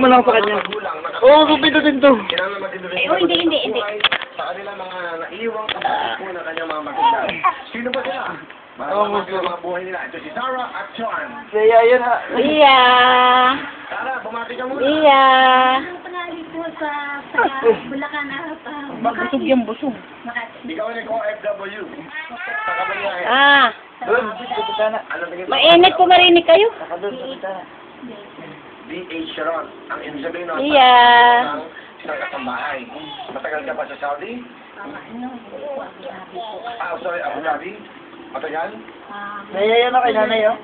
Malang sa kanya. Oo, Ruby na din to. Ay, oh, hindi. Sa kanila mga naiiwang kapatid na kanyang mga magulang. Sino ba sila? Mga buhay nila. Ito si Sarah at John. Kaya yan ha. Iya. Sarah, bumati ka muna. Iya. Pangalit po sa Bulacan at Busog yung busog. Ikaw ay nag-OFW. Sa Kabanyahe. Ah. Doon, sa bitana. Ano tingin mo? Mainit po marinig kayo. Saka doon, sa bitana. D.H. Sharon. Ang ibig sabihin nun, Iya. ng isang kasambahay. Matagal ka pa sa Saudi? Sorry, Abu Dhabi? Matagal? Kaya yan na kay nanay, oh.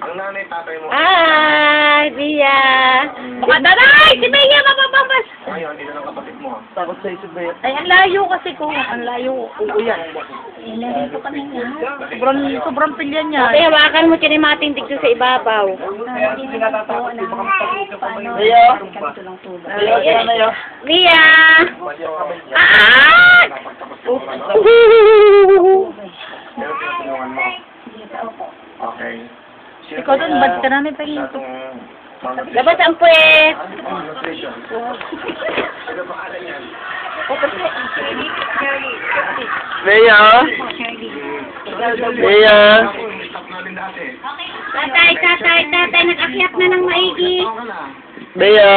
Ang nanay, tatay mo. Ay, Iya. Baka nanay! Si Bea, mapapabas! Ngayon, hindi na lang kapatid mo. Takot sa isip ba yan? Ay, ang layo kasi ko. Ang layo. Oo yan. Sobrang pilya niya. Kaya hawakan mo kinimating tigto sa ibabaw. Kaya sinatatakot, di ba kami pag-uusap pa yun? Kaya, kaya nanay, oh. Bea! Ah! Pero tinutulungan mo. Okay. Ikaw doon, bad ka namin pa rin. Malnutrition. Labas ang puwet! Malnutrition. Ano pangalan yan? Bea, oh. Bea. Stop namin dati. Tatay, nag-akyat na ng maigi. Ikaw ka na. Bea.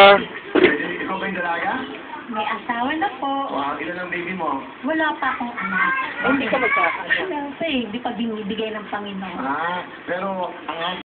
Ikaw ba yung dalaga? may asawa na po. Wow, ilan ang baby mo? Wala pa akong anak. Hindi ka magkakanya. Kasi hindi pa binibigay ng Panginoon. Pero ang